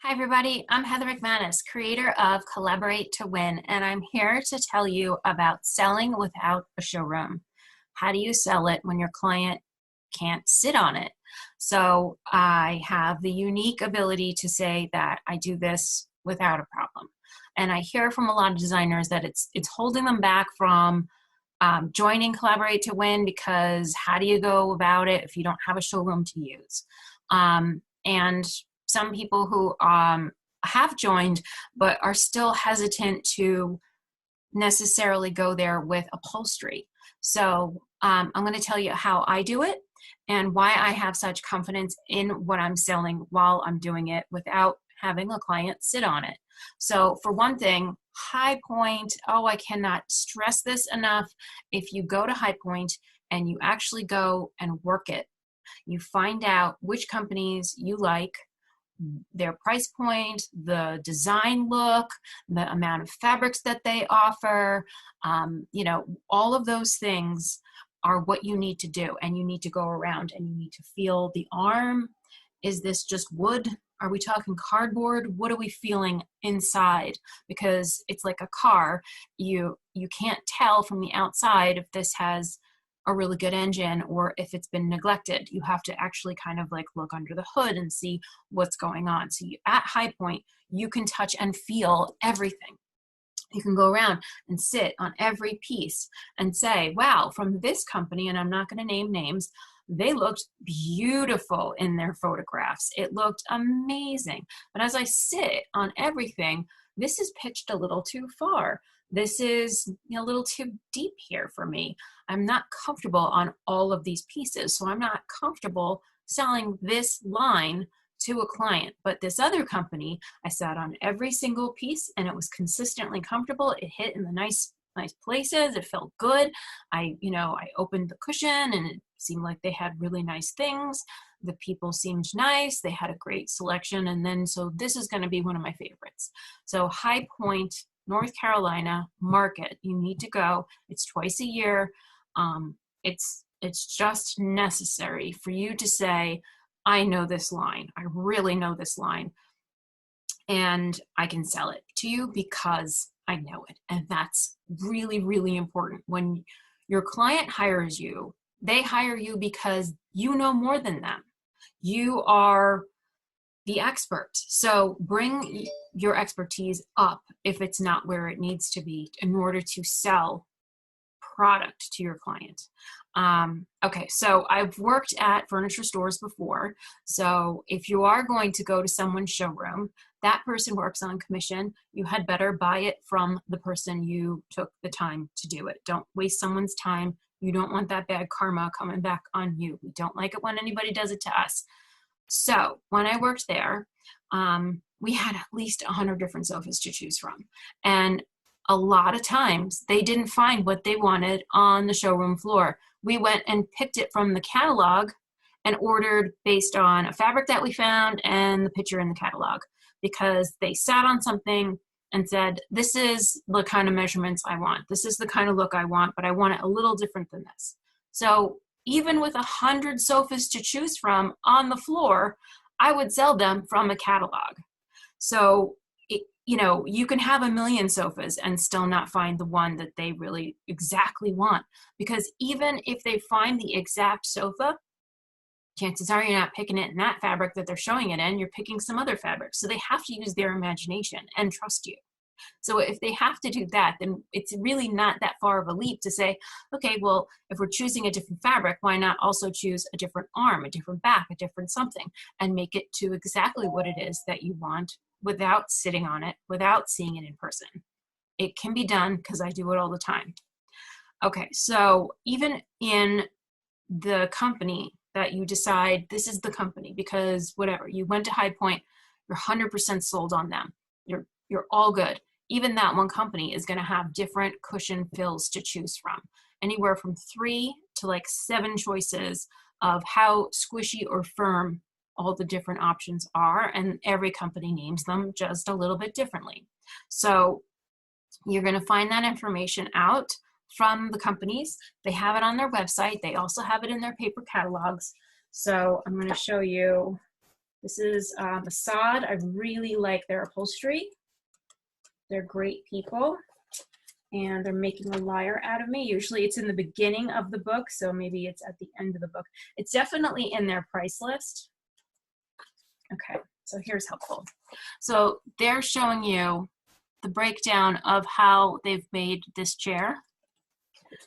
Hi everybody, I'm Heather McManus, creator of Collaborate to Win, and I'm here to tell you about selling without a showroom. How do you sell it when your client can't sit on it? So I have the unique ability to say that I do this without a problem. And I hear from a lot of designers that it's holding them back from joining Collaborate to Win because how do you go about it if you don't have a showroom to use? And some people who have joined but are still hesitant to necessarily go there with upholstery. So I'm going to tell you how I do it and why I have such confidence in what I'm selling while I'm doing it without having a client sit on it. So for one thing, High Point, oh, I cannot stress this enough. If you go to High Point and you actually go and work it, you find out which companies you like, their price point, the design look, the amount of fabrics that they offer, all of those things are what you need to do. And you need to go around and you need to feel the arm. Is this just wood? Are we talking cardboard? What are we feeling inside? Because it's like a car. You can't tell from the outside if this has a really good engine or if it's been neglected. You have to actually kind of like look under the hood and see what's going on. So at High Point, you can touch and feel everything. You can go around and sit on every piece and say, wow, from this company, and I'm not going to name names, they looked beautiful in their photographs. It looked amazing. But as I sit on everything, this is pitched a little too far. This is a little too deep here for me. I'm not comfortable on all of these pieces. So I'm not comfortable selling this line to a client. But this other company, I sat on every single piece and it was consistently comfortable. It hit in the nice places. It felt good. I opened the cushion and it seemed like they had really nice things. The people seemed nice. They had a great selection. And then, so this is going to be one of my favorites. So High Point, North Carolina, market. You need to go. It's twice a year. It's just necessary for you to say, I know this line. I really know this line. And I can sell it to you because I know it. And that's really, really important. When your client hires you, they hire you because you know more than them. You are the expert. So bring your expertise up if it's not where it needs to be in order to sell product to your client. Okay, so I've worked at furniture stores before. So if you are going to go to someone's showroom, that person works on commission. You had better buy it from the person you took the time to do it. Don't waste someone's time. You don't want that bad karma coming back on you. We don't like it when anybody does it to us. So when I worked there, we had at least 100 different sofas to choose from. And a lot of times they didn't find what they wanted on the showroom floor. We went and picked it from the catalog and ordered based on a fabric that we found and the picture in the catalog, because they sat on something and said, this is the kind of measurements I want. This is the kind of look I want, but I want it a little different than this. So even with 100 sofas to choose from on the floor, I would sell them from a catalog. So you can have 1,000,000 sofas and still not find the one that they really exactly want. Because even if they find the exact sofa, chances are you're not picking it in that fabric that they're showing it in, you're picking some other fabric. So they have to use their imagination and trust you. So if they have to do that, then it's really not that far of a leap to say, okay, well, if we're choosing a different fabric, why not also choose a different arm, a different back, a different something, and make it to exactly what it is that you want without sitting on it, without seeing it in person. It can be done because I do it all the time. Okay, so even in the company that you decide this is the company because whatever, you went to High Point, you're 100% sold on them. You're all good. Even that one company is going to have different cushion fills to choose from, anywhere from 3 to like 7 choices of how squishy or firm all the different options are, and every company names them just a little bit differently. So you're going to find that information out from the companies. They have it on their website. They also have it in their paper catalogs. So I'm going to show you This is Assad. I really like their upholstery. They're great people. And they're making a liar out of me. Usually it's in the beginning of the book, so maybe it's at the end of the book. It's definitely in their price list. Okay, so here's helpful. So they're showing you the breakdown of how they've made this chair.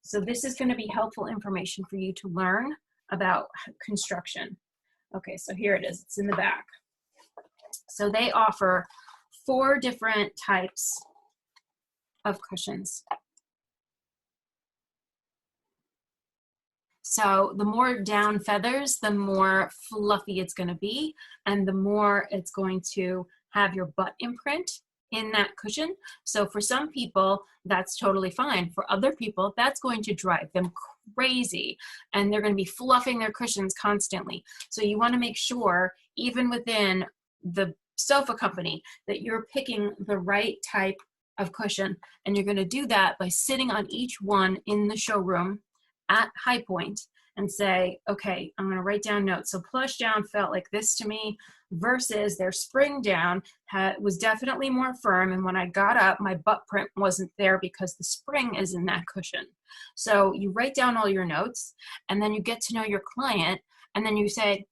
So this is going to be helpful information for you to learn about construction. Okay, so here it is. It's in the back. So they offer 4 different types of cushions. So the more down feathers, the more fluffy it's going to be, and the more it's going to have your butt imprint in that cushion. So for some people, that's totally fine. For other people, that's going to drive them crazy, and they're going to be fluffing their cushions constantly. So you want to make sure, even within the sofa company, that you're picking the right type of cushion, and you're going to do that by sitting on each one in the showroom at High Point and say, okay, I'm going to write down notes. So plush down felt like this to me versus their spring down was definitely more firm, and when I got up, my butt print wasn't there because the spring is in that cushion. So you write down all your notes, and then you get to know your client, and then you say,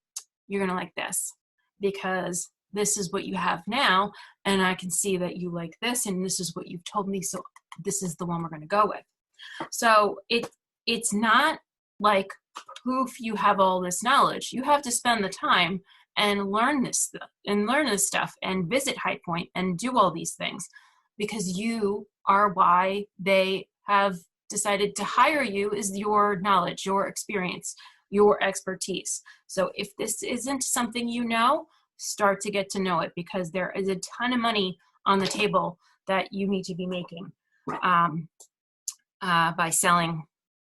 you're going to like this because this is what you have now, and I can see that you like this, and this is what you've told me, so this is the one we're going to go with. So it's not like poof, you have all this knowledge. You have to spend the time and learn this stuff and visit High Point and do all these things, because you are why they have decided to hire you, is your knowledge, your experience, your expertise. So if this isn't something you know, start to get to know it, because there is a ton of money on the table that you need to be making by selling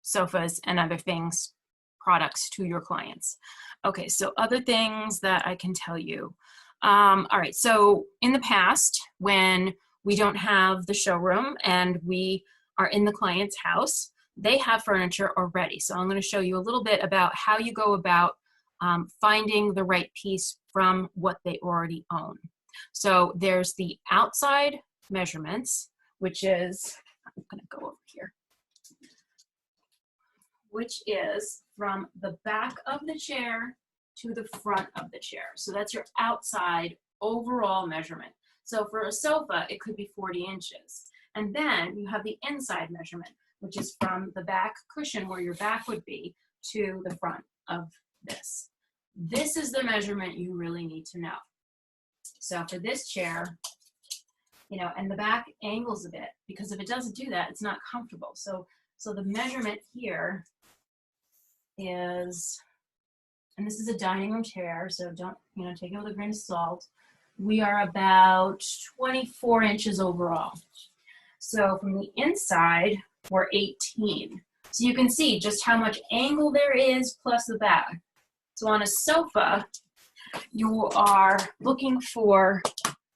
sofas and other things, products to your clients. Okay, so other things that I can tell you. All right, so in the past, when we don't have the showroom and we are in the client's house, they have furniture already. So I'm going to show you a little bit about how you go about finding the right piece from what they already own. So there's the outside measurements, which is, I'm going to go over here, which is from the back of the chair to the front of the chair. So that's your outside overall measurement. So for a sofa, it could be 40 inches. And then you have the inside measurement, which is from the back cushion where your back would be to the front of this. This is the measurement you really need to know. So for this chair, and the back angles a bit, because if it doesn't do that, it's not comfortable. So the measurement here is, and this is a dining room chair, so don't, take it with a grain of salt. We are about 24 inches overall. So from the inside, we're 18. So you can see just how much angle there is plus the back. So on a sofa, you are looking for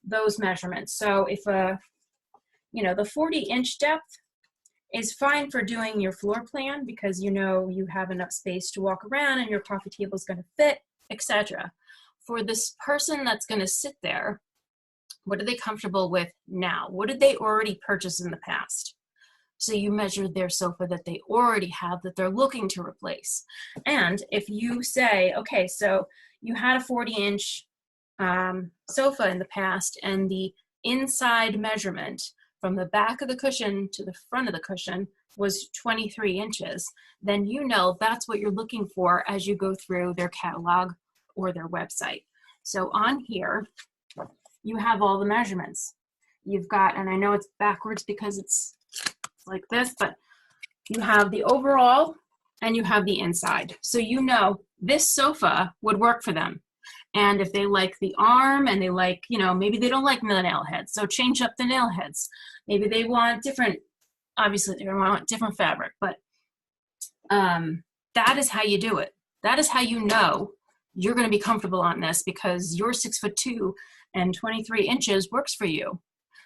those measurements. So if the 40-inch depth is fine for doing your floor plan, because you have enough space to walk around and your coffee table is going to fit, etc. For this person that's going to sit there, what are they comfortable with now? What did they already purchase in the past? So you measure their sofa that they already have that they're looking to replace. And if you say, okay, so you had a 40-inch sofa in the past, and the inside measurement from the back of the cushion to the front of the cushion was 23 inches, then that's what you're looking for as you go through their catalog or their website. So on here, you have all the measurements. You've got, and I know it's backwards because it's like this, but you have the overall and you have the inside. So this sofa would work for them. And if they like the arm and they like, maybe they don't like the nail heads, so change up the nail heads. Maybe they want different, obviously they want different fabric, but that is how you do it. That is how you're going to be comfortable on this, because your 6'2" and 23 inches works for you.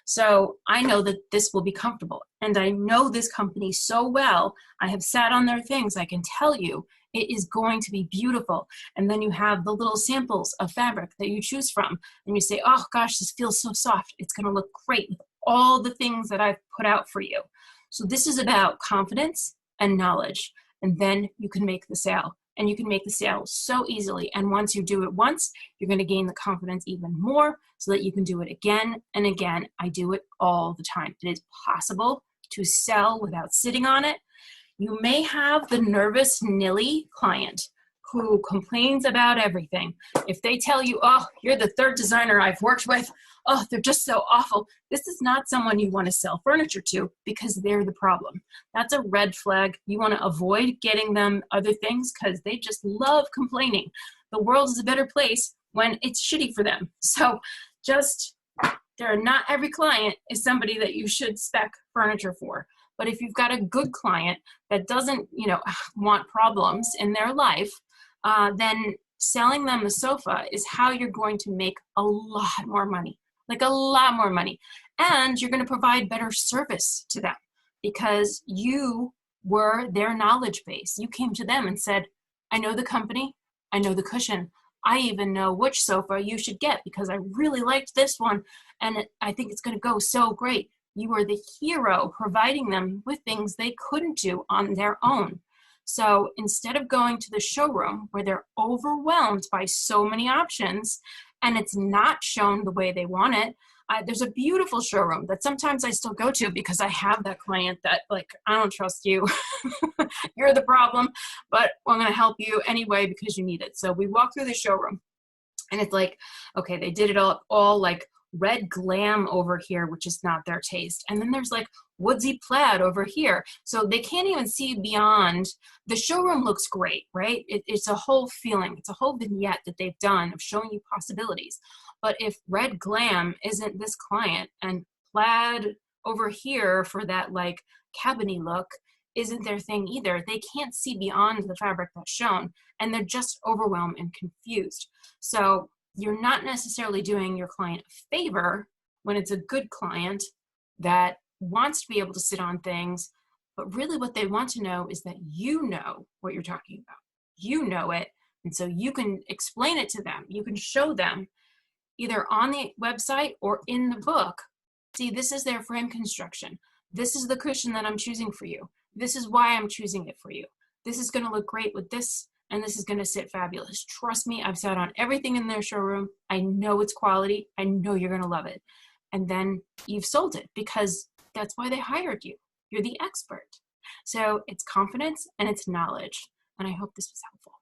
So I know that this will be comfortable, and I know this company so well. I have sat on their things. I can tell you It is going to be beautiful. And then you have the little samples of fabric that you choose from. And you say, oh gosh, this feels so soft. It's going to look great with all the things that I've put out for you. So this is about confidence and knowledge. And then you can make the sale. And you can make the sale so easily. And once you do it once, you're going to gain the confidence even more so that you can do it again and again. I do it all the time. It is possible to sell without sitting on it. You may have the nervous Nilly client who complains about everything. If they tell you, oh, you're the third designer I've worked with, oh, they're just so awful. This is not someone you want to sell furniture to because they're the problem. That's a red flag. You want to avoid getting them other things because they just love complaining. The world is a better place when it's shitty for them. So not every client is somebody that you should spec furniture for. But if you've got a good client that doesn't, want problems in their life, then selling them a sofa is how you're going to make a lot more money, like a lot more money. And you're going to provide better service to them because you were their knowledge base. You came to them and said, I know the company, I know the cushion. I even know which sofa you should get because I really liked this one and I think it's going to go so great. You are the hero providing them with things they couldn't do on their own. So instead of going to the showroom where they're overwhelmed by so many options and it's not shown the way they want it, there's a beautiful showroom that sometimes I still go to because I have that client that like, I don't trust you. You're the problem, but I'm going to help you anyway because you need it. So we walk through the showroom and it's like, okay, they did it all like red glam over here, which is not their taste. And then there's like woodsy plaid over here. So they can't even see beyond. The showroom looks great, right? It's a whole feeling. It's a whole vignette that they've done of showing you possibilities. But if red glam isn't this client and plaid over here for that like cabiny look isn't their thing either, they can't see beyond the fabric that's shown and they're just overwhelmed and confused. So you're not necessarily doing your client a favor when it's a good client that wants to be able to sit on things, but really what they want to know is that you know what you're talking about. You know it, and so you can explain it to them. You can show them either on the website or in the book. See, this is their frame construction. This is the cushion that I'm choosing for you. This is why I'm choosing it for you. This is going to look great with this, and this is going to sit fabulous. Trust me, I've sat on everything in their showroom. I know it's quality. I know you're going to love it. And then you've sold it because that's why they hired you. You're the expert. So it's confidence and it's knowledge. And I hope this was helpful.